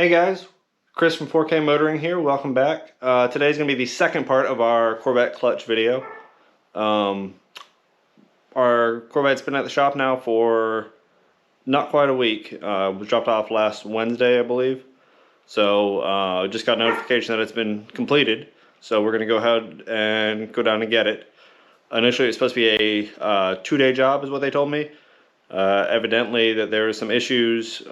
Hey guys, Chris from 4K Motoring here. Welcome back. Today's going to be the second part of our Corvette clutch video. Our Corvette's been at the shop now for not quite a week. It was dropped off last Wednesday, I believe. So just got notification that it's been completed. So we're going to go ahead and go down and get it. Initially, it was supposed to be a 2-day job is what they told me. Evidently that there were some issues.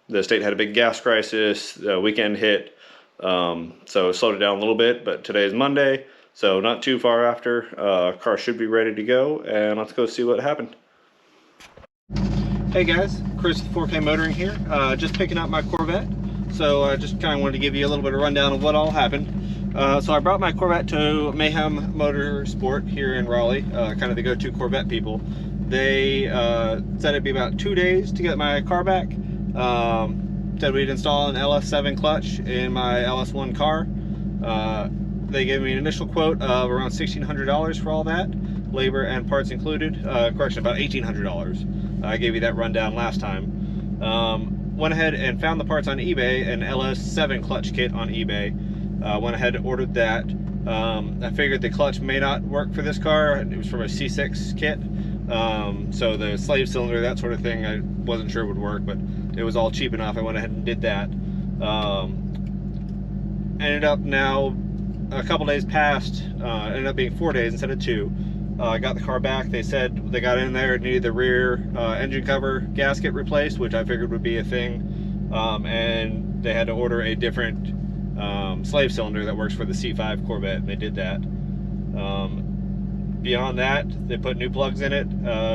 The state had a big gas crisis, the weekend hit, so it slowed it down a little bit, but today is Monday, so not too far after. Car should be ready to go, and let's go see what happened. Hey guys, Chris with 4K Motoring here, just picking up my Corvette, so I just kind of wanted to give you a little bit of rundown of what all happened. So I brought my Corvette to Mayhem Motorsports here in Raleigh, kind of the go-to Corvette people. They said it'd be about 2 days to get my car back. Said we'd install an LS7 clutch in my LS1 car. They gave me an initial quote of around $1,600 for all that, labor and parts included. Correction, about $1,800. I gave you that rundown last time. Went ahead and found the parts on eBay, an LS7 clutch kit on eBay. Went ahead and ordered that. I figured the clutch may not work for this car. It was from a C6 kit. So the slave cylinder, that sort of thing, I wasn't sure would work, but it was all cheap enough. I went ahead and did that. Ended up now, a couple days passed, ended up being 4 days instead of 2. I got the car back. They said they got in there, it needed the rear engine cover gasket replaced, which I figured would be a thing, and they had to order a different slave cylinder that works for the C5 Corvette, and they did that. Beyond that, they put new plugs in it,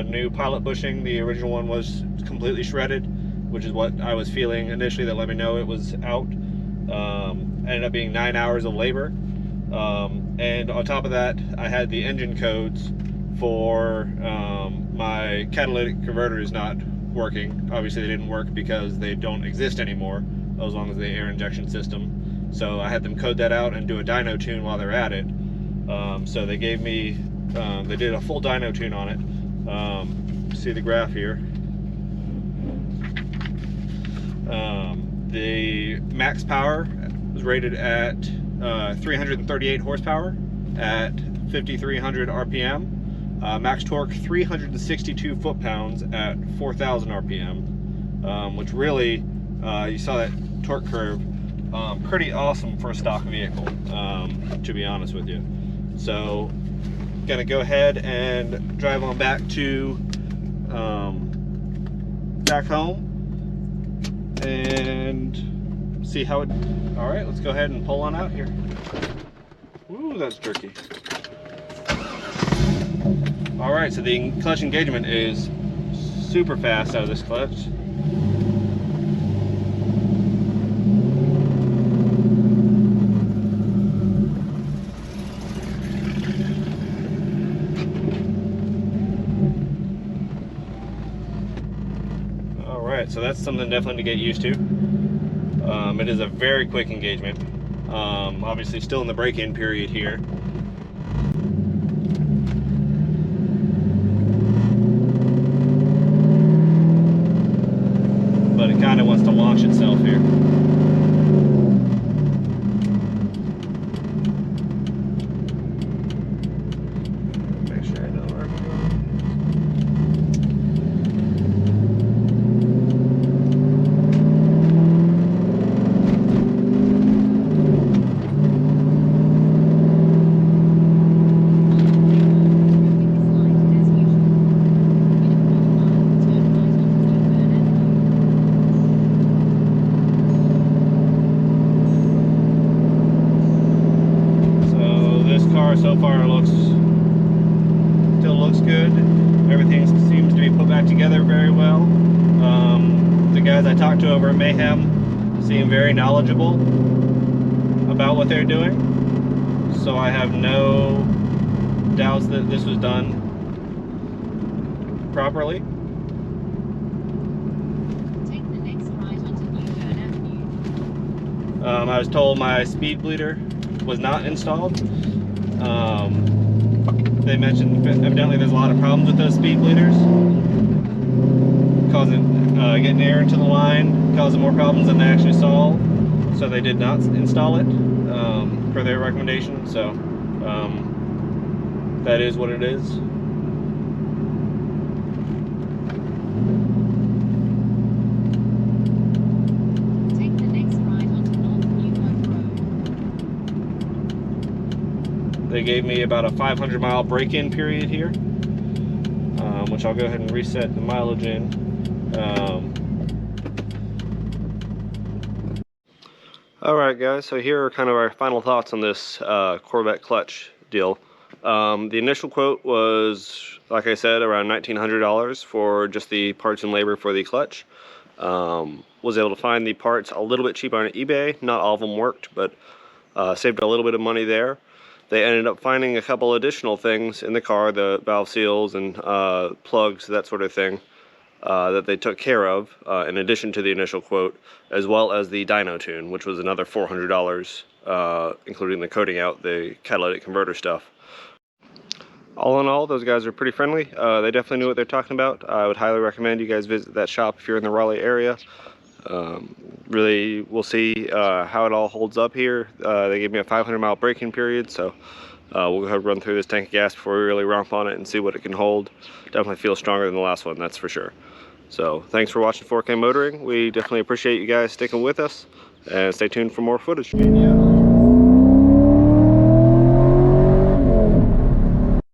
new pilot bushing. The original one was completely shredded, which is what I was feeling initially. That let me know it was out. Ended up being 9 hours of labor. And on top of that, I had the engine codes for my catalytic converters not working. Obviously, they didn't work because they don't exist anymore, as long as the air injection system. So I had them code that out and do a dyno tune while they're at it. So they gave me, they did a full dyno tune on it. See the graph here. The max power was rated at 338 horsepower at 5,300 RPM. Max torque 362 foot-pounds at 4,000 RPM, which really, you saw that torque curve, pretty awesome for a stock vehicle, to be honest with you. So, gonna go ahead and drive on back to back home and see how it. All right, let's go ahead and pull on out here. Ooh, that's jerky. All right, so the clutch engagement is super fast out of this clutch. So that's something definitely to get used to. It is a very quick engagement. Obviously still in the break-in period here. But it kind of wants to launch itself here. Make sure I know where I'm going. So far it still looks good. Everything seems to be put back together very well. The guys I talked to over at Mayhem seem very knowledgeable about what they're doing, so I have no doubts that this was done properly. Take the next right onto Newburn Avenue. I was told my speed bleeder was not installed. They mentioned evidently there's a lot of problems with those speed bleeders. causing getting air into the line, causing more problems than they actually solve. So they did not install it per their recommendation. So that is what it is. Take the next right onto North Newhope Road. They gave me about a 500-mile break-in period here, which I'll go ahead and reset the mileage in. Alright guys, so here are kind of our final thoughts on this Corvette clutch deal. The initial quote was, like I said, around $1,900 for just the parts and labor for the clutch. Was able to find the parts a little bit cheaper on eBay. Not all of them worked, but saved a little bit of money there. They ended up finding a couple additional things in the car, the valve seals and plugs, that sort of thing, that they took care of in addition to the initial quote, as well as the dyno tune, which was another $400, including the coating out the catalytic converter stuff. All in all, those guys are pretty friendly. They definitely knew what they're talking about. I would highly recommend you guys visit that shop if you're in the Raleigh area. Really, we'll see how it all holds up here. They gave me a 500-mile braking period, so we'll go ahead and run through this tank of gas before we really romp on it and see what it can hold. Definitely feels stronger than the last one, that's for sure. So thanks for watching 4K Motoring. We definitely appreciate you guys sticking with us, and stay tuned for more footage.